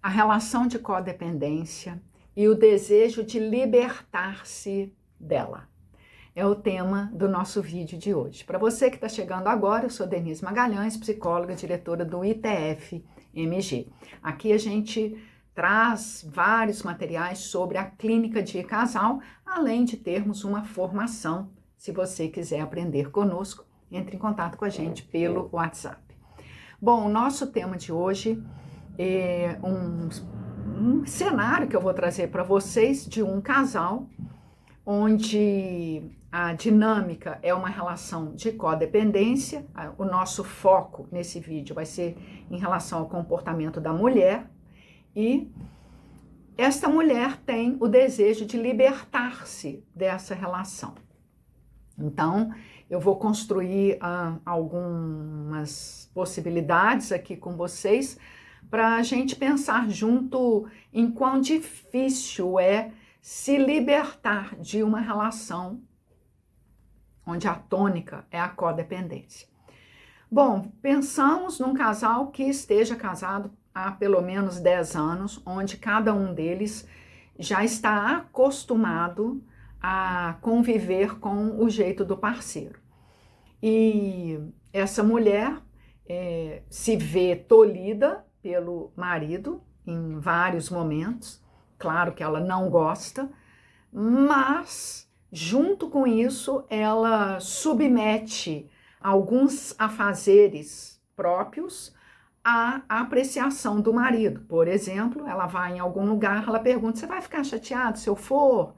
a relação de codependência e o desejo de libertar-se dela. É o tema do nosso vídeo de hoje. Para você que está chegando agora, eu sou Denise Magalhães, psicóloga, diretora do ITF-MG. Aqui a gente traz vários materiais sobre a clínica de casal, além de termos uma formação. Se você quiser aprender conosco, entre em contato com a gente pelo WhatsApp. Bom, o nosso tema de hoje é um cenário que eu vou trazer para vocês de um casal onde a dinâmica é uma relação de codependência. O nosso foco nesse vídeo vai ser em relação ao comportamento da mulher e esta mulher tem o desejo de libertar-se dessa relação. Então, eu vou construir algumas possibilidades aqui com vocês para a gente pensar junto em quão difícil é se libertar de uma relação onde a tônica é a codependência. Bom, pensamos num casal que esteja casado há pelo menos 10 anos, onde cada um deles já está acostumado a conviver com o jeito do parceiro. E essa mulher se vê tolhida pelo marido em vários momentos. Claro que ela não gosta, mas junto com isso ela submete alguns afazeres próprios à apreciação do marido. Por exemplo, ela vai em algum lugar, ela pergunta: você vai ficar chateado se eu for?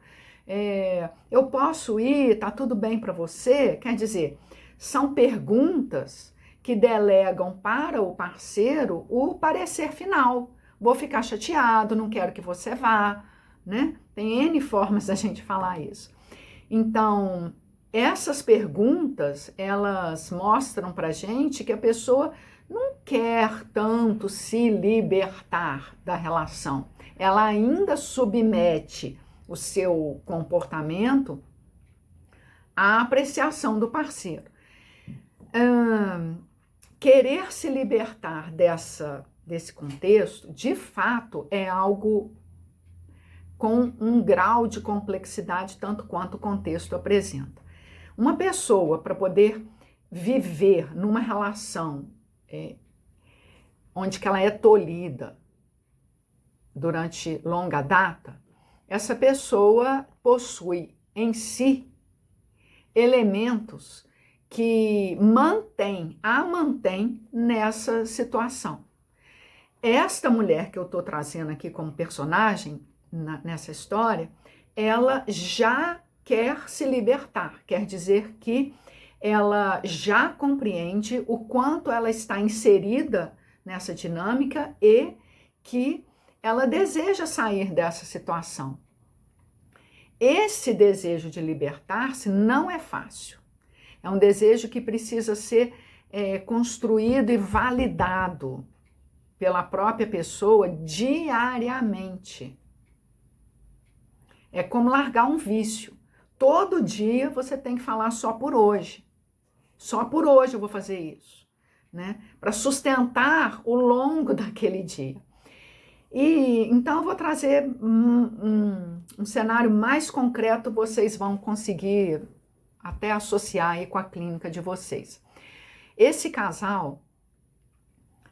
Eu posso ir? Tá tudo bem para você? Quer dizer, são perguntas que delegam para o parceiro o parecer final. Vou ficar chateado, não quero que você vá, né? Tem N formas da gente falar isso. Então, essas perguntas, elas mostram pra gente que a pessoa não quer tanto se libertar da relação. Ela ainda submete o seu comportamento à apreciação do parceiro. Querer se libertar desse contexto, de fato, é algo com um grau de complexidade tanto quanto o contexto apresenta. Uma pessoa, para poder viver numa relação onde que ela é tolhida durante longa data, essa pessoa possui em si elementos que a mantém nessa situação. Esta mulher que eu estou trazendo aqui como personagem nessa história, ela já quer se libertar, quer dizer que ela já compreende o quanto ela está inserida nessa dinâmica e que ela deseja sair dessa situação. Esse desejo de libertar-se não é fácil. É um desejo que precisa ser construído e validado pela própria pessoa diariamente. É como largar um vício. Todo dia você tem que falar só por hoje. Só por hoje eu vou fazer isso, né? Para sustentar o longo daquele dia. E então eu vou trazer um cenário mais concreto, vocês vão conseguir até associar aí com a clínica de vocês. Esse casal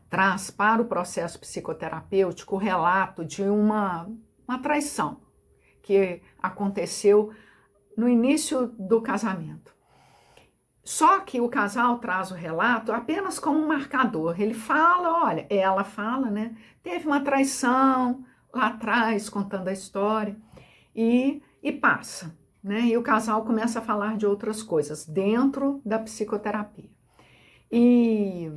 traz para o processo psicoterapêutico o relato de uma traição que aconteceu no início do casamento. Só que o casal traz o relato apenas como um marcador. Ele fala, olha, ela fala, né? Teve uma traição lá atrás, contando a história, e passa, né? E o casal começa a falar de outras coisas dentro da psicoterapia. E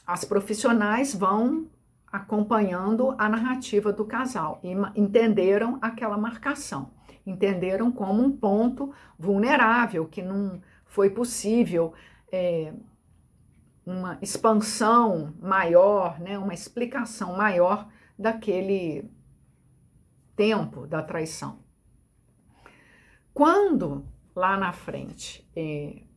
as profissionais vão acompanhando a narrativa do casal e entenderam aquela marcação, entenderam como um ponto vulnerável, que não foi possível uma expansão maior, né, uma explicação maior daquele tempo da traição. Quando lá na frente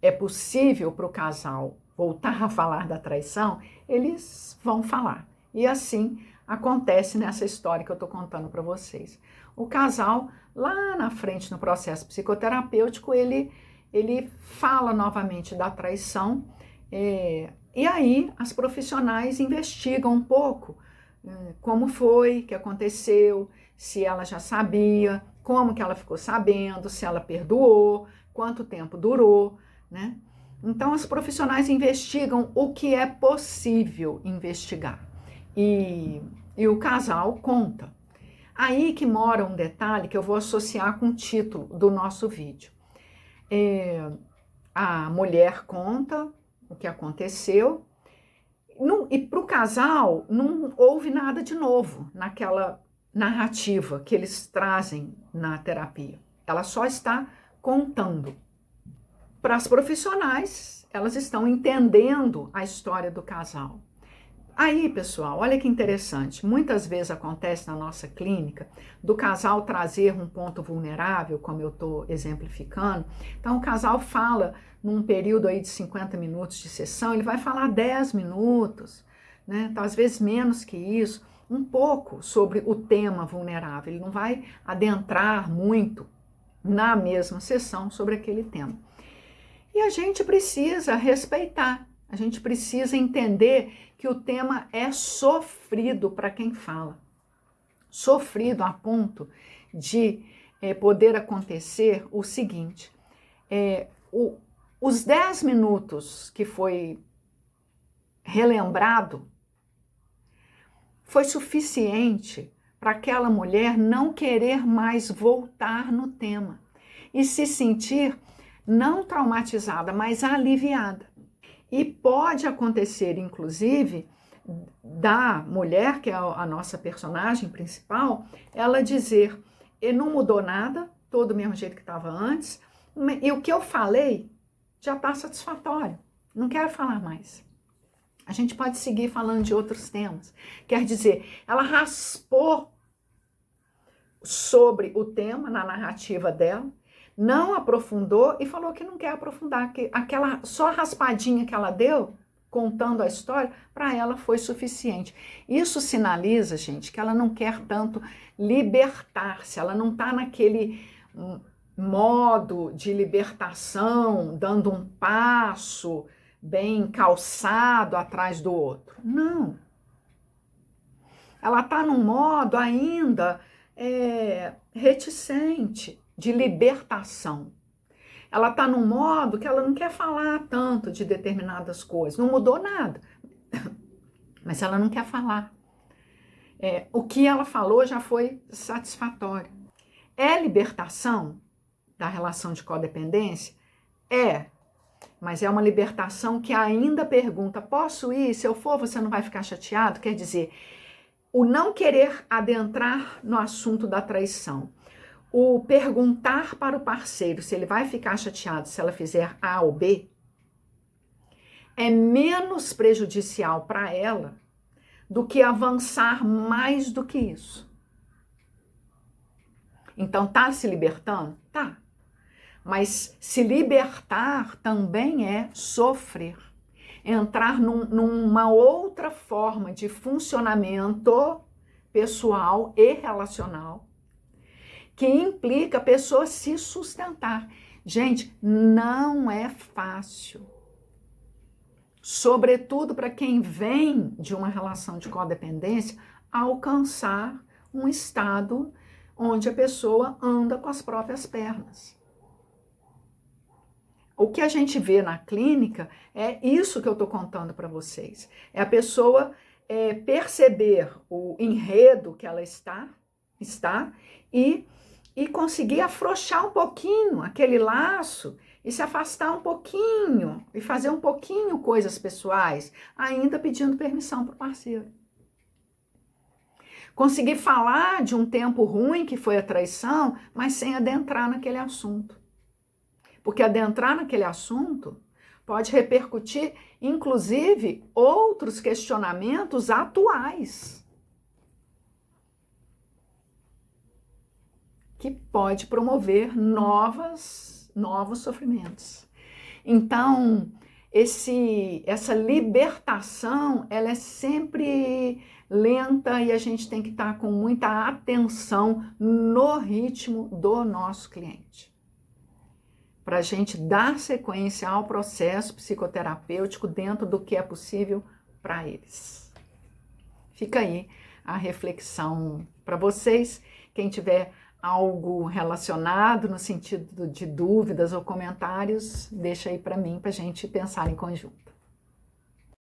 é possível para o casal voltar a falar da traição, eles vão falar. E assim acontece nessa história que eu estou contando para vocês. O casal, lá na frente no processo psicoterapêutico, ele fala novamente da traição, e aí as profissionais investigam um pouco como foi que aconteceu, se ela já sabia, como que ela ficou sabendo, se ela perdoou, quanto tempo durou, né? Então as profissionais investigam o que é possível investigar e o casal conta. Aí que mora um detalhe que eu vou associar com o título do nosso vídeo. A mulher conta o que aconteceu e para o casal não houve nada de novo naquela narrativa que eles trazem na terapia. Ela só está contando. Para as profissionais, elas estão entendendo a história do casal. Aí, pessoal, olha que interessante. Muitas vezes acontece na nossa clínica do casal trazer um ponto vulnerável, como eu estou exemplificando. Então, o casal fala num período aí de 50 minutos de sessão, ele vai falar 10 minutos, né? Então, às vezes menos que isso, um pouco sobre o tema vulnerável. Ele não vai adentrar muito na mesma sessão sobre aquele tema. E a gente precisa respeitar, a gente precisa entender que o tema é sofrido para quem fala. Sofrido a ponto de poder acontecer o seguinte, os 10 minutos que foi relembrado foi suficiente para aquela mulher não querer mais voltar no tema e se sentir não traumatizada, mas aliviada. E pode acontecer, inclusive, da mulher, que é a nossa personagem principal, ela dizer, não mudou nada, todo do mesmo jeito que estava antes, e o que eu falei já está satisfatório, não quero falar mais. A gente pode seguir falando de outros temas. Quer dizer, ela raspou sobre o tema na narrativa dela, não aprofundou e falou que não quer aprofundar, que aquela só raspadinha que ela deu, contando a história, para ela foi suficiente. Isso sinaliza, gente, que ela não quer tanto libertar-se, ela não está naquele modo de libertação, dando um passo bem calçado atrás do outro. Não. Ela está num modo ainda reticente, de libertação. Ela está num modo que ela não quer falar tanto de determinadas coisas, não mudou nada, mas ela não quer falar. O que ela falou já foi satisfatório. É libertação da relação de codependência? Mas é uma libertação que ainda pergunta, posso ir? Se eu for, você não vai ficar chateado? Quer dizer, o não querer adentrar no assunto da traição, o perguntar para o parceiro se ele vai ficar chateado se ela fizer A ou B, é menos prejudicial para ela do que avançar mais do que isso. Então, tá se libertando? Tá. Mas se libertar também é sofrer. Entrar numa outra forma de funcionamento pessoal e relacional que implica a pessoa se sustentar. Gente, não é fácil. Sobretudo para quem vem de uma relação de codependência, alcançar um estado onde a pessoa anda com as próprias pernas. O que a gente vê na clínica é isso que eu estou contando para vocês. É a pessoa perceber o enredo que ela está e conseguir afrouxar um pouquinho aquele laço e se afastar um pouquinho e fazer um pouquinho coisas pessoais, ainda pedindo permissão para o parceiro. Conseguir falar de um tempo ruim que foi a traição, mas sem adentrar naquele assunto. Porque adentrar naquele assunto pode repercutir, inclusive, outros questionamentos atuais, que pode promover novos sofrimentos. Então, essa libertação, ela é sempre lenta e a gente tem que estar com muita atenção no ritmo do nosso cliente, para a gente dar sequência ao processo psicoterapêutico dentro do que é possível para eles. Fica aí a reflexão para vocês. Quem tiver algo relacionado no sentido de dúvidas ou comentários, deixa aí para mim, para a gente pensar em conjunto.